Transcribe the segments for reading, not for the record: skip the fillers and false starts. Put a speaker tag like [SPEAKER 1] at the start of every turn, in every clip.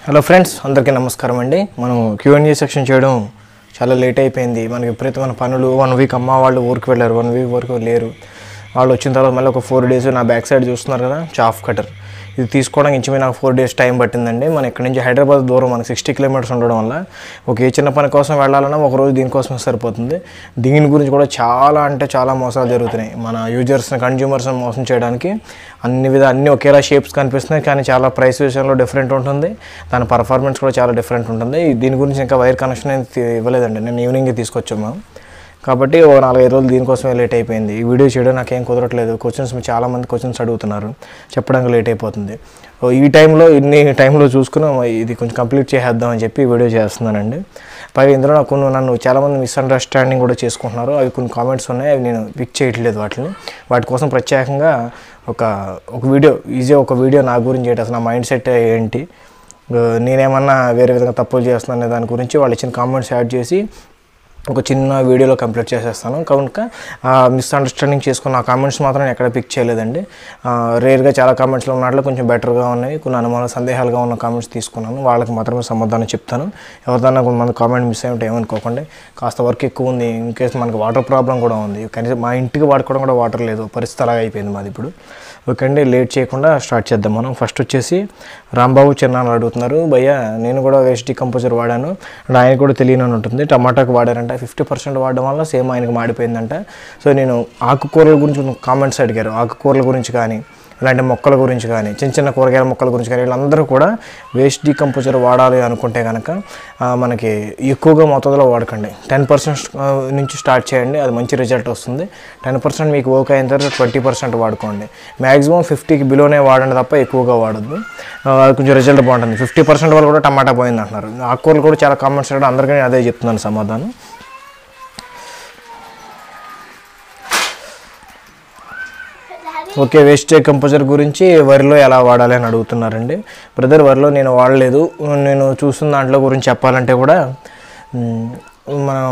[SPEAKER 1] Hello friends, అందరికీ నమస్కారం అండి. మనం Q&A సెక్షన్ చేయడం చాలా లేట్ అయిపోయింది. మనకి విపరీతమైన పనులు. 1 వీక్ అమ్మ వాళ్ళు ఊరికి వెళ్ళారు, 1 వీక్ వరకు లేరు. వాళ్ళు వచ్చిన తర్వాత మళ్ళీ ఒక 4 డేస్ నా బ్యాక్ సైడ్ చూస్తున్నారు కదా, చాఫ్ కటర్ ఇది తీసుకోవడానికి ఇంచుమించు నాకు 4 డేస్ టైం పట్టిందండి. మన ఇక్కడ నుంచి హైదరాబాద్ దూరం, మనకి 60 కిలోమీటర్స్ ఉండడం వల్ల ఏ చిన్న పని కోసం వెళ్ళాలన్నా ఒకరోజు దీనికోసమే సరిపోతుంది. దీని గురించి కూడా చాలా మోసాలు జరుగుతున్నాయి. మన యూజర్స్ని, కన్జ్యూమర్స్ని మోసం చేయడానికి అన్ని ఒకేలా షేప్స్ కనిపిస్తున్నాయి, కానీ చాలా ప్రైస్ విషయంలో డిఫరెంట్ ఉంటుంది. దాని పర్ఫార్మెన్స్ కూడా చాలా డిఫరెంట్ ఉంటుంది. దీని గురించి ఇంకా వైర్ కనెక్షన్ అయితే ఇవ్వలేదండి, నేను ఈవినింగ్ తీసుకొచ్చాము. కాబట్టి ఓ 4-5 రోజులు దీనికోసమే లేట్ అయిపోయింది. ఈ వీడియో చేయడం నాకేం కుదరట్లేదు. చాలామంది క్వశ్చన్స్ అడుగుతున్నారు, చెప్పడానికి లేట్ అయిపోతుంది. ఇన్ని టైంలో చూసుకుని ఇది కొంచెం కంప్లీట్ చేసేద్దామని చెప్పి వీడియో చేస్తున్నానండి. పైగా ఇందులో నన్ను చాలామంది మిస్అండర్స్టాండింగ్ కూడా చేసుకుంటున్నారు. అవి కొన్ని కామెంట్స్ ఉన్నాయి, అవి నేను పిక్ చేయట్లేదు. వాటి కోసం ప్రత్యేకంగా ఒక వీడియో నా గురించి ఏంటి, అసలు నా మైండ్ సెట్ ఏంటి, నేనేమన్నా వేరే విధంగా తప్పులు చేస్తున్నాను అనే దాని గురించి వాళ్ళు ఇచ్చిన కామెంట్స్ యాడ్ చేసి ఒక చిన్న వీడియోలో కంప్లీట్ చేసేస్తాను. కనుక మిస్అండర్స్టాండింగ్ చేసుకున్న ఆ కామెంట్స్ మాత్రం నేను ఎక్కడ పిక్ చేయలేదండి. రేర్గా చాలా కామెంట్స్లో ఉన్నట్లు కొంచెం బెటర్గా ఉన్నాయి, కొన్ని అనుమానాలు, సందేహాలుగా ఉన్న కామెంట్స్ తీసుకున్నాను. వాళ్ళకి మాత్రమే సమాధానం చెప్తాను. ఎవరిదన్నా కొంతమంది కామెంట్ మిస్ అయ్యి ఉంటే ఏమనుకోకండి. కాస్త వర్క్ ఎక్కువ ఉంది, ఇన్ కేసు మనకి వాటర్ ప్రాబ్లం కూడా ఉంది. కనీసం మా ఇంటికి వాడుకోవడం కూడా వాటర్ లేదు, పరిస్థితి అలాగే అయిపోయింది మాది ఇప్పుడు. ఓకే అండి, లేట్ చేయకుండా స్టార్ట్ చేద్దాం. మనం ఫస్ట్ వచ్చేసి రాంబాబు చిన్నాను అడుగుతున్నారు, భయ్య నేను కూడా వేస్ట్ డీకంపోజర్ వాడాను అండ్ ఆయన కూడా తెలియని ఉంటుంది. టమాటాకు వాడారంట, 50% వాడడం వల్ల సేమ్ ఆయనకు మాడిపోయిందంట. సో నేను ఆకుకూరల గురించి కామెంట్స్ అడిగారు, ఆకుకూరల గురించి కానీ ఇలాంటి మొక్కల గురించి కానీ, చిన్న కూరగాయల మొక్కల గురించి కానీ, వీళ్ళందరూ కూడా వేస్ట్ డీకంపోజర్ వాడాలి అనుకుంటే కనుక మనకి ఎక్కువగా మొత్తంలో వాడకండి. 10% నుంచి స్టార్ట్ చేయండి, అది మంచి రిజల్ట్ వస్తుంది. 10% మీకు ఓకే అయిన తర్వాత 20% వాడుకోండి. మ్యాక్సిమం 50కి బిలోనే వాడండి తప్ప ఎక్కువగా వాడద్దు, అది కొంచెం రిజల్ట్ బాగుంటుంది. 50% వాళ్ళు కూడా టమాటా పోయింది అంటున్నారు. ఆకుకూరలు కూడా చాలా కామెంట్స్ చేయడం, అందరికీ అదే చెప్తున్నాను సమాధానం. ఓకే, వేస్ట్ డీకంపోజర్ గురించి వరిలో ఎలా వాడాలి అని అడుగుతున్నారండి. బ్రదర్, వరిలో నేను వాడలేదు. నేను చూస్తున్న దాంట్లో గురించి చెప్పాలంటే కూడా మనం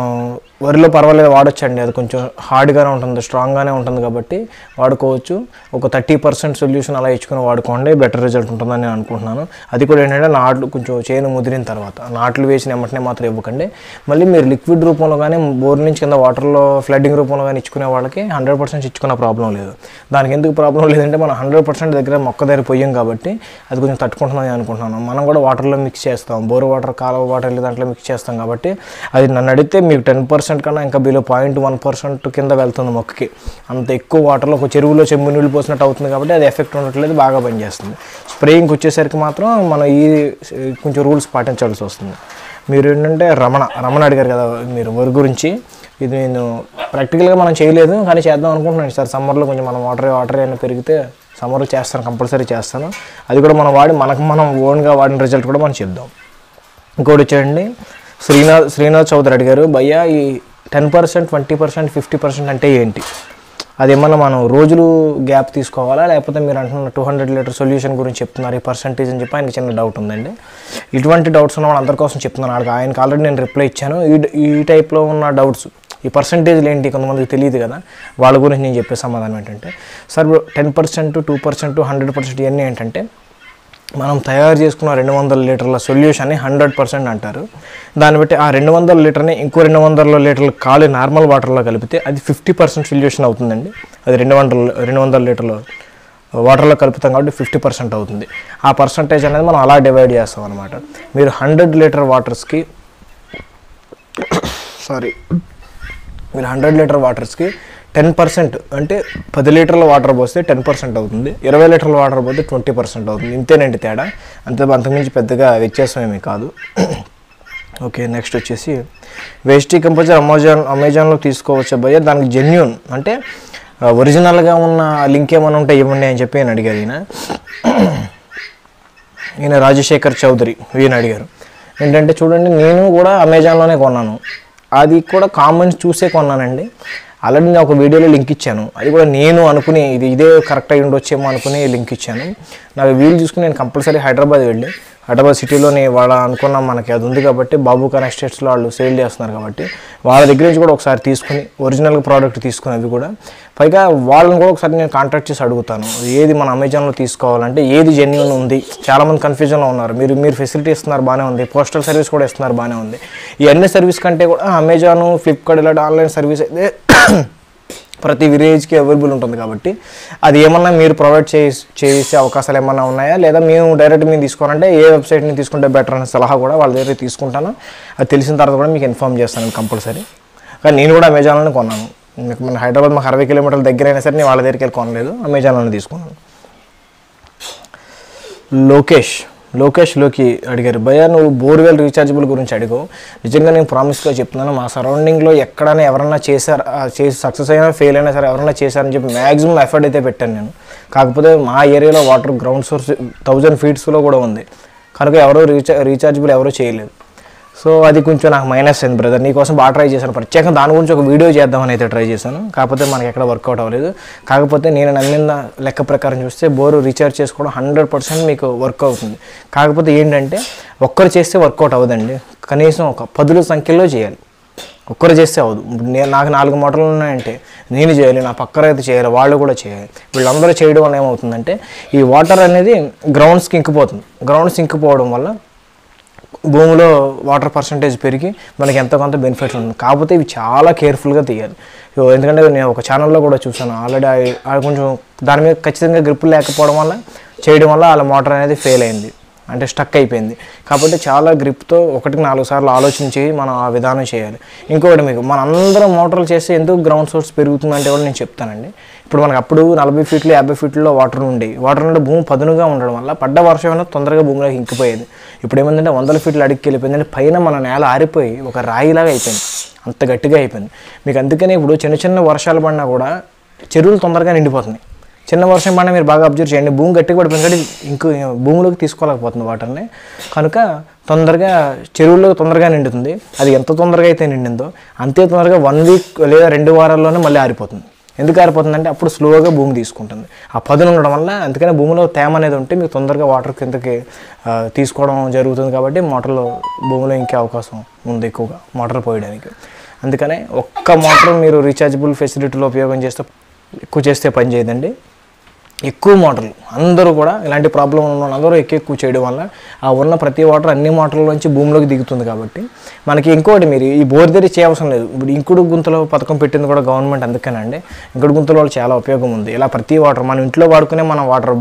[SPEAKER 1] వరిలో పర్వాలేదు, వాడొచ్చండి. అది కొంచెం హార్డ్గానే ఉంటుంది, స్ట్రాంగ్గానే ఉంటుంది కాబట్టి వాడుకోవచ్చు. ఒక 30% సొల్యూషన్ అలా ఇచ్చుకొని వాడుకోండి, బెటర్ రిజల్ట్ ఉంటుందని నేను అనుకుంటున్నాను. అది కూడా ఏంటంటే నాట్లు కొంచెం చేను ముదిరిన తర్వాత, నాట్లు వేసిన వెంటనే మాత్రం ఇవ్వకండి. మళ్ళీ మీరు లిక్విడ్ రూపంలో కానీ, బోర్ నుంచి కింద వాటర్లో ఫ్లడ్డింగ్ రూపంలో కానీ ఇచ్చుకునే వాళ్ళకి 100% ఇచ్చుకున్న ప్రాబ్లం లేదు. దానికి ఎందుకు ప్రాబ్లం లేదంటే మనం 100% దగ్గర మొక్క దగ్గర పొయ్యం కాబట్టి అది కొంచెం తట్టుకుంటుందని అనుకుంటున్నాను. మనం కూడా వాటర్లో మిక్స్ చేస్తాం, బోర్ వాటర్, కాలువ వాటర్ దాంట్లో మిక్స్ చేస్తాం కాబట్టి అది నన్ను అడిగితే మీకు 10% కన్నా ఇంకా బిలో 0.1% కింద వెళ్తుంది మొక్కకి. అంత ఎక్కువ వాటర్లో ఒక చెరువులో చెంబు నీళ్ళు పోసినట్టు అవుతుంది కాబట్టి అది ఎఫెక్ట్ ఉండట్లేదు, బాగా పనిచేస్తుంది. స్ప్రేయింగ్కి వచ్చేసరికి మాత్రం మనం కొంచెం రూల్స్ పాటించాల్సి వస్తుంది. మీరు ఏంటంటే రమణ అడిగారు కదా మీరు వరి గురించి. ఇది నేను ప్రాక్టికల్గా మనం చేయలేదు, కానీ చేద్దాం అనుకుంటున్నాను సార్. సమ్మర్లో కొంచెం మనం వాటర్ అయినా పెరిగితే సమ్మర్లో చేస్తాను, కంపల్సరీ చేస్తాను. అది కూడా మనం మనం ఓన్గా వాడిన రిజల్ట్ కూడా మనం చెప్దాం. ఇంకోటి వచ్చేయండి, శ్రీనాథ్ చౌదరి అడిగారు, భయ్యా ఈ 10%, 20%, 50% అంటే ఏంటి? అదేమన్నా మనం రోజులు గ్యాప్ తీసుకోవాలా, లేకపోతే మీరు అంటున్న 200 లీటర్ సొల్యూషన్ గురించి చెప్తున్నారు ఈ పర్సంటేజ్ అని చెప్పి ఆయనకి చిన్న డౌట్ ఉందండి. ఇటువంటి డౌట్స్ ఉన్న వాళ్ళందరి కోసం చెప్తున్నాను. ఆయనకి ఆల్రెడీ నేను రిప్లై ఇచ్చాను. ఈ టైప్లో ఉన్న డౌట్స్, ఈ పర్సంటేజ్లు ఏంటి కొంతమందికి తెలియదు కదా, వాళ్ళ గురించి నేను చెప్పే సమాధానం ఏంటంటే, సార్ 10%, 2%, 100% ఇవన్నీ ఏంటంటే మనం తయారు చేసుకున్న 200 లీటర్ల సొల్యూషన్ని 100% అంటారు. దాన్ని బట్టి ఆ 200 లీటర్ని ఇంకో 200 లీటర్లు నార్మల్ వాటర్లో కలిపితే అది 50% సొల్యూషన్ అవుతుందండి. అది 200 లీటర్ల వాటర్లో కలుపుతాం కాబట్టి 50% అవుతుంది. ఆ పర్సంటేజ్ అనేది మనం అలా డివైడ్ చేస్తాం అనమాట. మీరు 100 లీటర్ వాటర్స్కి 10% అంటే 10 లీటర్ల వాటర్ పోస్తే 10% అవుతుంది, 20 లీటర్ల వాటర్ పోతే 20% అవుతుంది. ఇంతేనండి తేడా, అంతకుమించి పెద్దగా వ్యత్యాసం ఏమీ కాదు. ఓకే, నెక్స్ట్ వచ్చేసి వేస్ట్ డీకంపోజర్ అమెజాన్లో తీసుకోవచ్చా భయ్య, దానికి జెన్యూన్ అంటే ఒరిజినల్గా ఉన్న లింక్ ఏమైనా ఉంటే ఇవ్వండి అని చెప్పి ఆయన అడిగారు. ఈయన రాజశేఖర్ చౌదరి ఈయన అడిగారు. ఏంటంటే చూడండి, నేను కూడా అమెజాన్లోనే కొన్నాను, అది కూడా కామెంట్స్ చూసే కొన్నానండి. ఆల్రెడీ నేను ఒక వీడియోలో లింక్ ఇచ్చాను, అది కూడా నేను అనుకుని ఇదే కరెక్ట్ అయ్యి ఉండొచ్చేమో అనుకుని లింక్ ఇచ్చాను. నాకు వీలు చూసుకుని నేను కంపల్సరీ హైదరాబాద్ వెళ్ళి హైదరాబాద్ సిటీలోని వాళ్ళ అనుకున్నాం మనకి అది ఉంది కాబట్టి బాబుఖాన్ ఎస్టేట్స్లో వాళ్ళు సేల్ చేస్తున్నారు కాబట్టి వాళ్ళ దగ్గర నుంచి కూడా ఒకసారి తీసుకుని ఒరిజినల్ ప్రోడక్ట్ తీసుకుని అవి కూడా పైగా వాళ్ళని కూడా ఒకసారి నేను కాంటాక్ట్ చేసి అడుగుతాను ఏది మన అమెజాన్లో తీసుకోవాలంటే ఏది జెన్యూన్ ఉంది. చాలామంది కన్ఫ్యూజన్లో ఉన్నారు. మీరు ఫెసిలిటీ ఇస్తున్నారు బాగానే ఉంది, పోస్టల్ సర్వీస్ కూడా ఇస్తున్నారు బాగానే ఉంది. ఈ అన్ని సర్వీస్ కంటే కూడా అమెజాన్, ఫ్లిప్కార్ట్ ఇలాంటి ఆన్లైన్ సర్వీస్ అయితే ప్రతి విలేజ్కి అవైలబుల్ ఉంటుంది కాబట్టి అది ఏమన్నా మీరు ప్రొవైడ్ చేసే అవకాశాలు ఏమన్నా ఉన్నాయా, లేదా మేము డైరెక్ట్ మేము తీసుకోవాలంటే ఏ వెబ్సైట్ని తీసుకుంటే బెటర్ అనే సలహా కూడా వాళ్ళ దగ్గర తీసుకుంటాను. అది తెలిసిన తర్వాత కూడా మీకు ఇన్ఫామ్ చేస్తాను కంపల్సరీ. కానీ నేను కూడా అమెజాన్లోనే కొన్నాను. మన హైదరాబాద్ మాకు 60 కిలోమీటర్ల దగ్గర అయినా సరే నేను వాళ్ళ దగ్గరికి వెళ్ళి కొనలేదు, అమెజాన్లోనే తీసుకున్నాను. లోకి అడిగారు, భయ్యా నువ్వు బోర్వెల్ రీఛార్జబుల్ గురించి అడిగావు. నిజంగా నేను ప్రామిస్గా చెప్తున్నాను, మా సరౌండింగ్లో ఎక్కడైనా ఎవరన్నా చేసి సక్సెస్ అయినా ఫెయిల్ అయినా సరే ఎవరన్నా చేశారని చెప్పి మ్యాక్సిమం ఎఫర్ట్ అయితే పెట్టాను నేను. కాకపోతే మా ఏరియాలో వాటర్ గ్రౌండ్ సోర్స్ 1000 ఫీట్స్లో కూడా ఉంది కనుక ఎవరో రీఛార్జబుల్ ఎవరో చేయలేదు. సో అది కొంచెం నాకు మైనస్ అయింది బ్రదర్. నీకోసం బాగా ట్రై చేశాను, ప్రత్యేకంగా దాని గురించి ఒక వీడియో చేద్దామని అయితే ట్రై చేశాను. కాకపోతే మనకి ఎక్కడ వర్కౌట్ అవ్వలేదు. కాకపోతే నేను నమ్మిన లెక్క ప్రకారం చూస్తే బోరు రీఛార్జ్ చేసుకోవడం 100% మీకు వర్క్ అవుతుంది. కాకపోతే ఏంటంటే ఒక్కరు చేస్తే వర్కౌట్ అవ్వదండి, కనీసం ఒక 10 సంఖ్యలో చేయాలి. ఒక్కరు చేస్తే అవ్వదు. నాకు 4 మోటార్లు ఉన్నాయంటే నేను చేయాలి, నా పక్క రైతు చేయాలి, వాళ్ళు కూడా చేయాలి. వీళ్ళందరూ చేయడం వల్ల ఏమవుతుందంటే ఈ వాటర్ అనేది గ్రౌండ్స్కి ఇంకిపోతుంది. గ్రౌండ్స్ ఇంకిపోవడం వల్ల భూమిలో వాటర్ పర్సంటేజ్ పెరిగి మనకి ఎంతో కొంత బెనిఫిట్ ఉంటుంది. కాకపోతే ఇవి చాలా కేర్ఫుల్గా తీయాలి. ఎందుకంటే నేను ఒక ఛానల్లో కూడా చూసాను ఆల్రెడీ, కొంచెం దాని మీద ఖచ్చితంగా గ్రిప్ లేకపోవడం వల్ల చేయడం వల్ల వాళ్ళ మోటార్ అనేది ఫెయిల్ అయింది, అంటే స్టక్ అయిపోయింది. కాబట్టి చాలా గ్రిప్తో 1-4 సార్లు ఆలోచించి మనం ఆ విధానం చేయాలి. ఇంకొకటి మీకు మనందరం మోటార్లు చేస్తే ఎందుకు గ్రౌండ్ సోర్స్ పెరుగుతుందంటే కూడా నేను చెప్తానండి. ఇప్పుడు మనకు అప్పుడు 40 ఫీట్లు 50 ఫీట్లో వాటర్ ఉండేవి. వాటర్ నుండి భూమి పదునుగా ఉండడం వల్ల పడ్డ వర్షం అనేది తొందరగా భూమిలోకి ఇంకిపోయేది. ఇప్పుడు ఏమైందంటే 100 ఫీట్లు అడిగి వెళ్ళిపోయిందంటే పైన మన నేల ఆరిపోయి ఒక రాయిలాగా అయిపోయింది, అంత గట్టిగా అయిపోయింది మీకు. అందుకనే ఇప్పుడు చిన్న వర్షాలు పడినా కూడా చెరువులు తొందరగా నిండిపోతున్నాయి. చిన్న వర్షం పడినా మీరు బాగా అబ్జర్వ్ చేయండి, భూమి గట్టిగా పడిపోయింది కాబట్టి ఇంకో భూమిలోకి తీసుకోలేకపోతుంది వాటర్ని. కనుక తొందరగా చెరువుల్లో తొందరగా నిండుతుంది. అది ఎంత తొందరగా అయితే నిండిందో అంతే తొందరగా 1 వీక్ లేదా 2 వారాల్లోనే మళ్ళీ ఆరిపోతుంది. ఎందుకు ఆరిపోతుందంటే అప్పుడు స్లోగా భూమి తీసుకుంటుంది. ఆ పదును ఉండడం వల్ల, అందుకనే భూమిలో తేమ అనేది ఉంటే మీకు తొందరగా వాటర్ కిందకి తీసుకోవడం జరుగుతుంది. కాబట్టి మోటార్లో భూమిలో ఇంకే అవకాశం ఉంది ఎక్కువగా మోటార్ పోయడానికి. అందుకనే ఒక్క మోటార్ మీరు రీఛార్జబుల్ ఫెసిలిటీలో ఉపయోగం ఎక్కువ చేస్తే పని చేయదండి. ఎక్కువ మోటార్లు అందరూ కూడా ఇలాంటి ప్రాబ్లం ఉన్న అందరూ ఎక్కువ చేయడం వల్ల ఆ ఉన్న ప్రతి వాటర్ అన్ని మోటార్ల నుంచి భూమిలోకి దిగుతుంది. కాబట్టి మనకి ఇంకోటి మీరు ఈ బోర్ దగ్గర చేయవసరం లేదు. ఇప్పుడు ఇంకుడు గుంతలో పథకం పెట్టింది కూడా గవర్నమెంట్ అందుకేనండి. ఇంకుడు గుంతల వల్ల చాలా ఉపయోగం ఉంది. ఇలా ప్రతి వాటర్ మన ఇంట్లో వాడుకునే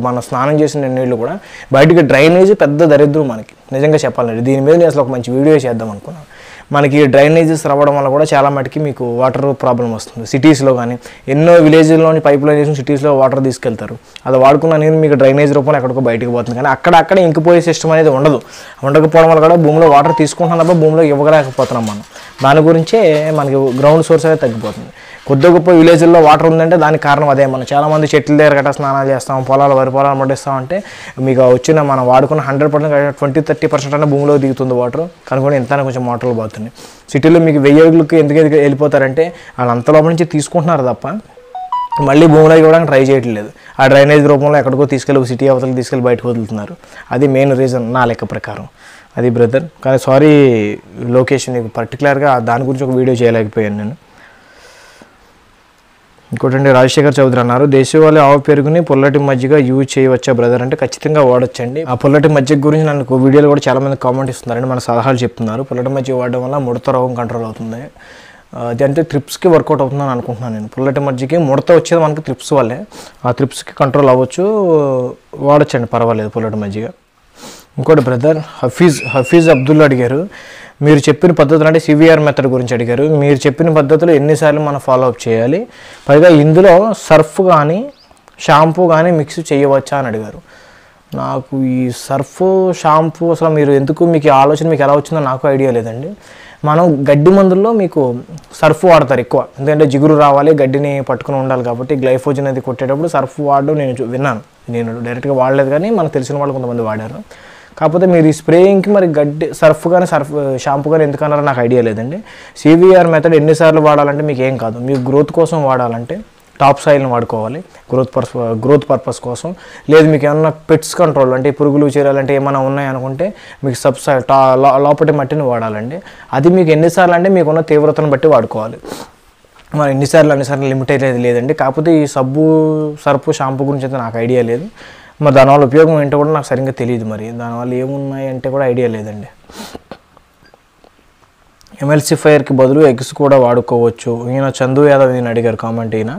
[SPEAKER 1] మన స్నానం చేసిన నీళ్ళు కూడా బయటకి డ్రైనేజ్ పెద్ద దరిద్రం మనకి నిజంగా చెప్పాలండి. దీని మీద నేను అసలు ఒక మంచి వీడియో చేద్దాం అనుకున్నాను. మనకి డ్రైనేజెస్ రావడం వల్ల కూడా చాలా మటుకి మీకు వాటర్ ప్రాబ్లం వస్తుంది. సిటీస్లో కానీ ఎన్నో విలేజ్లోని పైప్ లైన్ చేసి సిటీస్లో వాటర్ తీసుకెళ్తారు. అది వాడుకున్న నీరు మీకు డ్రైనేజ్ రూపంలో ఎక్కడికో బయటకు పోతుంది. కానీ అక్కడే ఇంకిపోయే సిస్టమ్ అనేది ఉండకపోవడం వల్ల కూడా భూమిలో వాటర్ తీసుకుంటున్నాం తప్ప భూమిలో ఇవ్వలేకపోతున్నాం మనం. దాని గురించే మనకి గ్రౌండ్ సోర్స్ అనేది తగ్గిపోతుంది. కొద్ది గొప్ప విలేజ్ల్లో వాటర్ ఉందంటే దానికి కారణం అదే. మనం చాలామంది చెట్ల దగ్గర గట్రా స్నానాలు చేస్తాం, వరి పొలాలు పండిస్తామంటే మీకు వచ్చిన మనం వాడుకున్న 100% 20-30% అన్న భూమిలో దిగుతుంది వాటర్. కనుకొని ఎంత కొంచెం మోటార్లు పోతుంది. సిటీలో మీకు 1000 అడుగులకు ఎందుకు వెళ్ళిపోతారంటే వాళ్ళు అంత లోపల నుంచి తీసుకుంటున్నారు తప్ప మళ్ళీ భూమిలో ఇవ్వడానికి ట్రై చేయట్లేదు. ఆ డ్రైనేజ్ రూపంలో ఎక్కడికో తీసుకెళ్ళి సిటీ అవతలకి తీసుకెళ్ళి బయటకు వదులుతున్నారు. అది మెయిన్ రీజన్ నా లెక్క ప్రకారం. అది బ్రదర్. కానీ సారీ లొకేషన్ నీకు పర్టికులర్గా దాని గురించి ఒక వీడియో చేయలేకపోయాను నేను. ఇంకోటండి రాజశేఖర్ చౌదరి అన్నారు, దేశవాళీ ఆవు పెరుగుని పుల్లటి మజ్జిగ యూజ్ చేయవచ్చా బ్రదర్ అంటే ఖచ్చితంగా వాడొచ్చండి. ఆ పుల్లటి మజ్జిగ గురించి నన్ను వీడియోలో కూడా చాలామంది కామెంట్ ఇస్తున్నారండి, మన సలహాలు చెప్తున్నారు. పుల్లటి మజ్జిగ వాడడం వల్ల ముడత రోగం కంట్రోల్ అవుతుంది. అది అంటే ట్రిప్స్కి వర్కౌట్ అవుతుందని అనుకుంటున్నాను నేను. పుల్లటి మజ్జిగకి ముడత వచ్చేది మనకి ట్రిప్స్ వల్లే. ఆ ట్రిప్స్కి కంట్రోల్ అవ్వచ్చు, వాడచ్చండి, పర్వాలేదు పుల్లటి మజ్జిగ. ఇంకోటి బ్రదర్ హఫీజ్ అబ్దుల్ అడిగారు, మీరు చెప్పిన పద్ధతులు అంటే సివిఆర్ మెథడ్ గురించి అడిగారు. మీరు చెప్పిన పద్ధతులు ఎన్నిసార్లు మనం ఫాలో అప్ చేయాలి, పైగా ఇందులో సర్ఫ్ కానీ షాంపూ కానీ మిక్స్ చేయవచ్చా అని అడిగారు. నాకు ఈ సర్ఫ్ షాంపూ అసలు మీరు ఎందుకు మీకు ఆలోచన మీకు ఎలా వచ్చిందో నాకు ఐడియా లేదండి. మనం గడ్డి మందుల్లో మీకు సర్ఫ్ వాడతారు ఎక్కువ, ఎందుకంటే జిగురు రావాలి, గడ్డిని పట్టుకుని ఉండాలి. కాబట్టి గ్లైఫోజన్ అది కొట్టేటప్పుడు సర్ఫ్ వాడడం నేను విన్నాను. నేను డైరెక్ట్గా వాడలేదు కానీ మనకు తెలిసిన వాళ్ళు కొంతమంది వాడారు. కాకపోతే మీరు ఈ స్ప్రేయింగ్కి మరి సర్ఫ్ కానీ షాంపూ కానీ ఎందుకు అన్నారో నాకు ఐడియా లేదండి. సివిఆర్ మెథడ్ ఎన్నిసార్లు వాడాలంటే మీకు ఏం కాదు, మీకు గ్రోత్ కోసం వాడాలంటే టాప్ సాయిల్ని వాడుకోవాలి గ్రోత్ పర్పస్ కోసం. లేదు మీకు ఏమన్నా పెట్స్ కంట్రోల్ అంటే పురుగులు చీరాలంటే ఏమైనా ఉన్నాయనుకుంటే మీకు సబ్ సాయిల్ లోపటి మట్టిని వాడాలండి. అది మీకు ఎన్నిసార్లు అంటే మీకున్న తీవ్రతను బట్టి వాడుకోవాలి. మరి అన్నిసార్లు లిమిట్ అయితే లేదండి. కాకపోతే ఈ సర్పు షాంపూ గురించి అయితే నాకు ఐడియా లేదు. మరి దానివల్ల ఉపయోగం ఏంటో కూడా నాకు సరిగ్గా తెలియదు. మరి దానివల్ల ఏమున్నాయి అంటే కూడా ఐడియా లేదండి. ఎమల్సిఫైయర్కి బదులు ఎగ్స్ కూడా వాడుకోవచ్చు. ఈయన చందు యాదవ్ ఈయన అడిగారు కామెంట్, ఈయన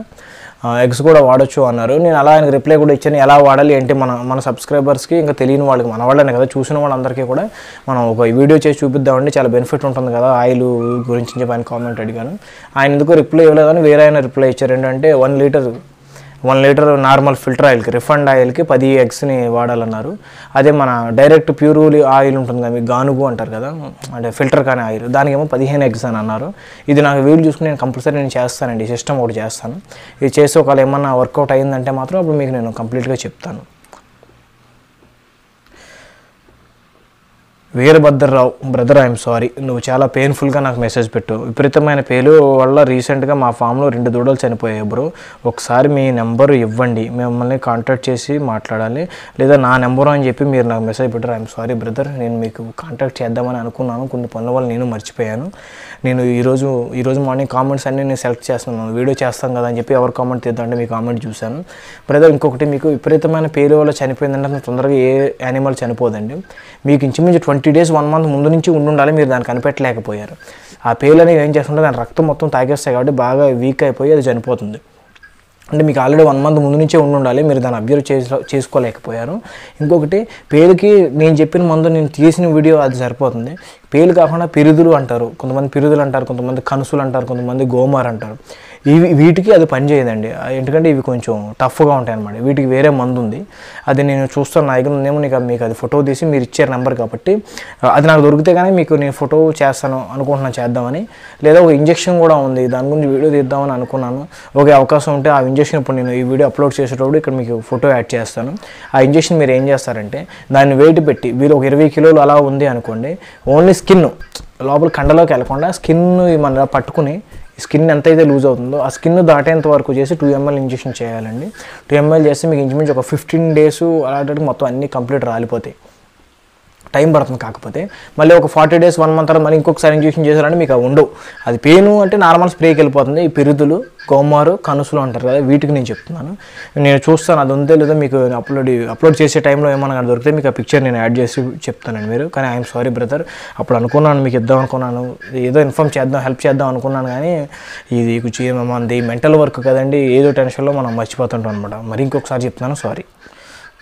[SPEAKER 1] ఎగ్స్ కూడా వాడచ్చు అన్నారు. నేను అలా ఆయనకు రిప్లై కూడా ఇచ్చాను. ఎలా వాడాలి అంటే మన సబ్స్క్రైబర్స్కి ఇంకా తెలియని వాళ్ళకి, మన వాళ్ళనే కదా, చూసిన వాళ్ళందరికీ కూడా మనం ఒక వీడియో చేసి చూపిద్దామండి, చాలా బెనిఫిట్ ఉంటుంది కదా ఆయిల్ గురించి చెప్పి ఆయన కామెంట్ అడిగాను. ఆయన ఎందుకో రిప్లై ఇవ్వలేదని వేరే ఆయన రిప్లై ఇచ్చారు. ఏంటంటే 1 లీటర్ నార్మల్ ఫిల్టర్ ఆయిల్కి, రిఫండ్ ఆయిల్కి 10 ఎగ్స్ని వాడాలన్నారు. అదే మన డైరెక్ట్ ప్యూర్ ఆయిల్ ఉంటుంది కదా, మీకు గానుగు అంటారు కదా, అంటే ఫిల్టర్ కానీ ఆయిల్, దానికేమో 15 ఎగ్స్ అని అన్నారు. ఇది నాకు వీలు చూసుకుని నేను కంపల్సరీ నేను చేస్తానండి, సిస్టమ్ ఒకటి చేస్తాను. ఇది చేసి ఒకవేళ ఏమన్నా వర్కౌట్ అయిందంటే మాత్రం అప్పుడు మీకు నేను కంప్లీట్గా చెప్తాను. వీరభద్రరావు, బ్రదర్ ఐఎమ్ సారీ, నువ్వు చాలా పెయిన్ఫుల్గా నాకు మెసేజ్ పెట్టు. విపరీతమైన పేలు వల్ల రీసెంట్గా మా ఫామ్లో 2 దూడలు చనిపోయాయి బ్రో. ఒకసారి మీ నెంబరు ఇవ్వండి, మిమ్మల్ని కాంటాక్ట్ చేసి మాట్లాడాలి, లేదా నా నెంబరు అని చెప్పి మీరు నాకు మెసేజ్ పెట్టారు. ఐఎమ్ సారీ బ్రదర్, నేను మీకు కాంటాక్ట్ చేద్దామని అనుకున్నాను, కొన్ని పనుల వల్ల నేను మర్చిపోయాను. నేను ఈరోజు మార్నింగ్ కామెంట్స్ అన్నీ నేను సెలెక్ట్ చేస్తున్నాను, వీడియో చేస్తాను కదా అని చెప్పి ఎవరు కామెంట్ తీద్దామంటే మీ కామెంట్ చూశాను. బ్రదర్ ఇంకొకటి, మీకు విపరీతమైన పేలు వల్ల చనిపోయిందంటే తొందరగా ఏ యానిమల్ చనిపోదండి. మీకు ఇంచుమించు 20 days 1 month ముందు నుంచి ఉండాలి, మీరు దాన్ని కనిపెట్టలేకపోయారు. ఆ పేలు అనేవి ఏం చేస్తుంటే దాని రక్తం మొత్తం తాగేస్తాయి కాబట్టి బాగా వీక్ అయిపోయి అది చనిపోతుంది. అంటే మీకు ఆల్రెడీ 1 month ముందు నుంచే ఉండాలి, మీరు దాన్ని అబ్జర్వ్ చేసుకోలేకపోయారు. ఇంకొకటి, పేలుకి నేను చెప్పిన మందు నేను తీసిన వీడియో అది సరిపోతుంది. పేలు కాకుండా పిరుదులు అంటారు, కొంతమంది పిరుదులు అంటారు, కొంతమంది కనుసులు అంటారు, కొంతమంది గోమార్ అంటారు. వీటికి అది పనిచేయదండి, ఎందుకంటే ఇవి కొంచెం టఫ్గా ఉంటాయి అన్నమాట. వీటికి వేరే మందు ఉంది, అది నేను చూస్తాను, నా దగ్గర ఉందేమో. మీకు అది ఫోటో తీసి మీరు ఇచ్చారు నెంబర్ కాబట్టి, అది నాకు దొరికితే కానీ మీకు నేను ఫోటో చేస్తాను అనుకుంటున్నాను, చేద్దామని. లేదా ఒక ఇంజెక్షన్ కూడా ఉంది, దాని గురించి వీడియో తీద్దామని అనుకున్నాను. ఒకే అవకాశం ఉంటే ఆ ఇంజెక్షన్ ఇప్పుడు నేను ఈ వీడియో అప్లోడ్ చేసేటప్పుడు ఇక్కడ మీకు ఫోటో యాడ్ చేస్తాను. ఆ ఇంజెక్షన్ మీరు ఏం చేస్తారంటే, దాన్ని వెయిట్ పెట్టి, మీరు ఒక 20 కిలోలు అలా ఉంది అనుకోండి, ఓన్లీ స్కిన్ లోపల కండలోకి వెళ్ళకుండా స్కిన్ మన పట్టుకుని, స్కిన్ ఎంతైతే లూజ్ అవుతుందో ఆ స్కిన్ దాటేంత వరకు చేసి 2 ml ఇంజెక్షన్ చేయాలండి. 2 ml చేస్తే మీకు ఇంచుమించు ఒక 15 days అలాంటి మొత్తం అన్నీ కంప్లీట్ రాలిపోతాయి. టైం పడుతుంది, కాకపోతే మళ్ళీ ఒక 40 days 1 month తర్వాత మళ్ళీ ఇంకొకసారి ఇంజెక్షన్ చేశారంటే మీకు అవి ఉండవు. అది పెయిన్ అంటే నార్మల్ స్ప్రేకి వెళ్ళిపోతుంది. ఈ పిరుదులు, గోమారు, కనుసులు అంటారు కదా, వీటికి నేను చెప్తున్నాను. నేను చూస్తాను అది ఉందో లేదో, మీకు అప్లోడ్ చేసే టైంలో ఏమన్నా దొరికితే మీకు ఆ పిక్చర్ నేను యాడ్ చేసి చెప్తానండి మీరు. కానీ ఐఎమ్ సారీ బ్రదర్, అప్పుడు అనుకున్నాను మీకు ఇద్దాం అనుకున్నాను, ఏదో ఇన్ఫార్మ్ చేద్దాం, హెల్ప్ చేద్దాం అనుకున్నాను. కానీ ఇది కొంచెం మనది మెంటల్ వర్క్ కదండి, ఏదో టెన్షన్లో మనం మర్చిపోతుంటాం అనమాట. మరి ఇంకొకసారి చెప్తున్నాను, సారీ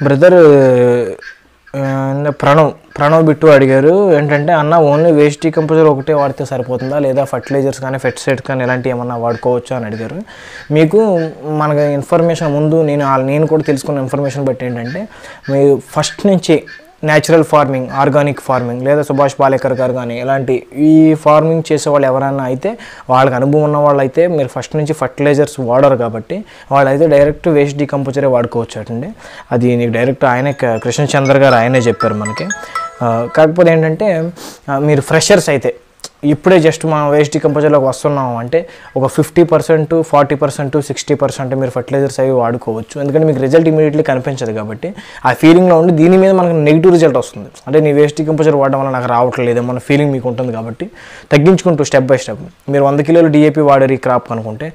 [SPEAKER 1] బ్రదర్. ప్రణవ్ బిట్టు అడిగారు ఏంటంటే, అన్న ఓన్లీ వేస్ట్ డీకంపోజర్ ఒకటే వాడితే సరిపోతుందా, లేదా ఫర్టిలైజర్స్ కానీ ఫెర్టిసైడ్స్ కానీ ఇలాంటివి ఏమన్నా వాడుకోవచ్చా అని అడిగారు. మీకు మనకు ఇన్ఫర్మేషన్ ముందు నేను కూడా తెలుసుకున్న ఇన్ఫర్మేషన్ బట్టి ఏంటంటే, మీరు ఫస్ట్ నుంచి న్యాచురల్ ఫార్మింగ్, ఆర్గానిక్ ఫార్మింగ్, లేదా సుభాష్ పాలేకర్ గారు కానీ ఇలాంటి ఈ ఫార్మింగ్ చేసేవాళ్ళు ఎవరైనా అయితే, వాళ్ళకి అనుభవం ఉన్న వాళ్ళు అయితే మీరు ఫస్ట్ నుంచి ఫర్టిలైజర్స్ వాడరు కాబట్టి వాళ్ళైతే డైరెక్ట్ వేస్ట్ డీకంపోజరే వాడుకోవచ్చు అటండి. అది నీకు డైరెక్ట్ ఆయనే, కృష్ణచంద్ర గారు ఆయనే చెప్పారు మనకి. కాకపోతే ఏంటంటే, మీరు ఫ్రెషర్స్ అయితే ఇప్పుడే జస్ట్ మనం వేస్ట్ డీకంపోజర్లోకి వస్తున్నాం అంటే ఒక 50%, 40%, 60% మీరు ఫర్టిలైజర్స్ అవి వాడుకోవచ్చు. ఎందుకంటే మీకు రిజల్ట్ ఇమీడియట్లీ కనిపించదు కాబట్టి ఆ ఫీలింగ్లో ఉండి దీని మీద మనకు నెగిటివ్ రిజల్ట్ వస్తుంది. అంటే నీ వేస్ట్ డీకంపోజర్ వాడడం వల్ల నాకు రావట్లేదు మన ఫీలింగ్ మీకు ఉంటుంది కాబట్టి తగ్గించుకుంటూ స్టెప్ బై స్టెప్ మీరు 100 కిలోలు DAP వాడారు ఈ క్రాప్ అనుకుంటే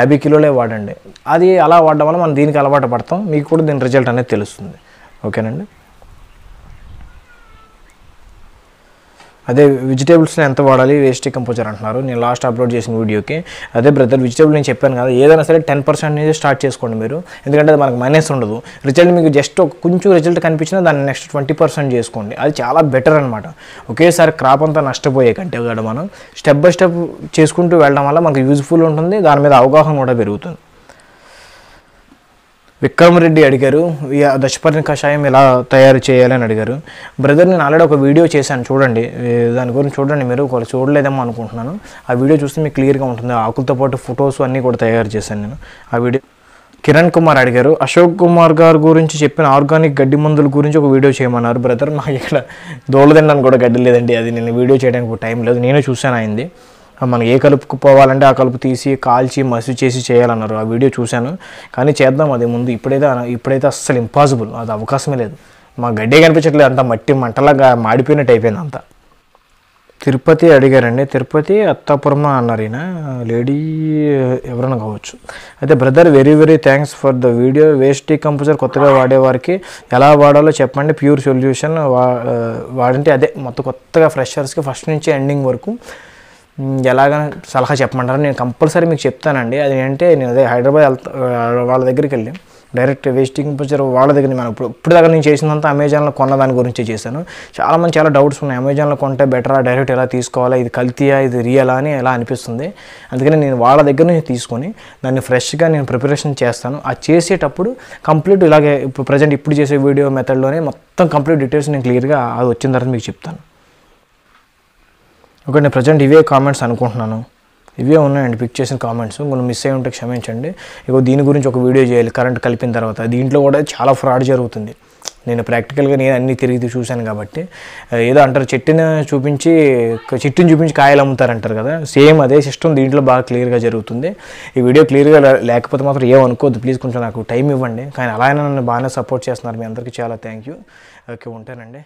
[SPEAKER 1] 50 కిలోలే వాడండి. అది అలా వాడడం వల్ల మనం దీనికి అలవాటు పడతాం, మీకు కూడా దీని రిజల్ట్ అనేది తెలుస్తుంది. ఓకేనండి. అదే వెజిటేబుల్స్ని ఎంత వాడాలి వేస్ట్ డీకంపోజర్ అంటున్నారు నేను లాస్ట్ అప్లోడ్ చేసిన వీడియోకి. అదే బ్రదర్, వెజిటేబుల్ నేను చెప్పాను కదా, ఏదైనా సరే 10% నుంచి స్టార్ట్ చేసుకోండి మీరు, ఎందుకంటే అది మనకు మైనస్ ఉండదు. రిజల్ట్ మీకు జస్ట్ కొంచెం రిజల్ట్ కనిపించినా దాన్ని నెక్స్ట్ 20% చేసుకోండి, అది చాలా బెటర్ అనమాట. ఒకేసారి క్రాప్ అంతా నష్టపోయే కంటే కూడా మనం స్టెప్ బై స్టెప్ చేసుకుంటూ వెళ్ళడం వల్ల మనకు యూజ్ఫుల్ ఉంటుంది, దాని మీద అవగాహన కూడా పెరుగుతుంది. విక్రమ్ రెడ్డి అడిగారు, దశపర్ణి కషాయం ఎలా తయారు చేయాలని అడిగారు. బ్రదర్, నేను ఆల్రెడీ ఒక వీడియో చేశాను, చూడండి, దాని గురించి చూడండి. మీరు ఒకవేళ చూడలేదేమో అనుకుంటున్నాను, ఆ వీడియో చూస్తే మీకు క్లియర్గా ఉంటుంది. ఆకులతో పాటు ఫొటోస్ అన్నీ కూడా తయారు చేశాను నేను ఆ వీడియో. కిరణ్ కుమార్ అడిగారు, అశోక్ కుమార్ గారి గురించి చెప్పిన ఆర్గానిక్ గడ్డి మందుల గురించి ఒక వీడియో చేయమన్నారు. బ్రదర్, నాకు ఇక్కడ దోళ తినడానికి కూడా గడ్డి లేదండి, అది నేను వీడియో చేయడానికి టైం లేదు, నేనే చూశాను అయింది. మనం ఏ కలుపుకు పోవాలంటే ఆ కలుపు తీసి కాల్చి మసి చేసి చేయాలన్నారు. ఆ వీడియో చూశాను, కానీ చేద్దాం అది ముందు. ఇప్పుడైతే అస్సలు ఇంపాసిబుల్, అది అవకాశమే లేదు. మా గడ్డే కనిపించట్లేదు, అంతా మట్టి మంటలాగా మాడిపోయినట్టు అయిపోయింది అంతా. తిరుపతి అడిగారండి, తిరుపతి అత్తాపురం అన్నారు ఈయన, లేడీ ఎవరైనా కావచ్చు. అయితే brother very very thanks for the video. Waste decomposer కొత్తగా వాడేవారికి ఎలా వాడాలో చెప్పండి, ప్యూర్ సొల్యూషన్ వాడంటే అదే మొత్తం కొత్తగా ఫ్రెషర్స్కి ఫస్ట్ నుంచి ఎండింగ్ వరకు ఎలాగ సలహా చెప్పమంటారు. నేను కంపల్సరీ మీకు చెప్తానండి. అది ఏంటంటే నేను అదే హైదరాబాద్ వాళ్ళ దగ్గరికి వెళ్ళి డైరెక్ట్ వేస్ట్ డీకంపోజర్ వాళ్ళ దగ్గర మనం ఇప్పుడు దాకా నేను చేసినంత అమెజాన్లో కొన్న దాని గురించి చేశాను. చాలామంది చాలా డౌట్స్ ఉన్నాయి, అమెజాన్లో కొంటే బెటరా, డైరెక్ట్ ఎలా తీసుకోవాలా, ఇది కల్తీయా, ఇది రియలా అని ఎలా అనిపిస్తుంది. అందుకని నేను వాళ్ళ దగ్గర నుంచి తీసుకొని దాన్ని ఫ్రెష్గా నేను ప్రిపరేషన్ చేస్తాను. అది చేసేటప్పుడు కంప్లీట్ ఇలాగే ఇప్పుడు ప్రజెంట్ ఇప్పుడు చేసే వీడియో మెథడ్లోనే మొత్తం కంప్లీట్ డీటెయిల్స్ నేను క్లియర్గా అది వచ్చిన తర్వాత మీకు చెప్తాను. ఓకే, నేను ప్రజెంట్ ఇవే కామెంట్స్ అనుకుంటున్నాను, ఇవే ఉన్నాయండి పిక్ చేసిన కామెంట్స్. మనం మిస్ అయ్యి ఉంటే క్షమించండి. ఇగో దీని గురించి ఒక వీడియో చేయాలి, కరెంట్ కలిపిన తర్వాత. దీంట్లో కూడా చాలా ఫ్రాడ్ జరుగుతుంది. నేను ప్రాక్టికల్గా నేను అన్నీ తిరిగి చూశాను కాబట్టి. ఏదో అంటారు చెట్టుని చూపించి కాయలు అమ్ముతారంటారు కదా, సేమ్ అదే సిస్టమ్ దీంట్లో బాగా క్లియర్గా జరుగుతుంది. ఈ వీడియో క్లియర్గా లేకపోతే మాత్రం ఏమనుకోవద్దు ప్లీజ్, కొంచెం నాకు టైం ఇవ్వండి. కానీ అలా అయినా నన్ను బాగానే సపోర్ట్ చేస్తున్నారు, మీ అందరికీ చాలా థ్యాంక్ యూ. ఓకే, ఉంటానండి.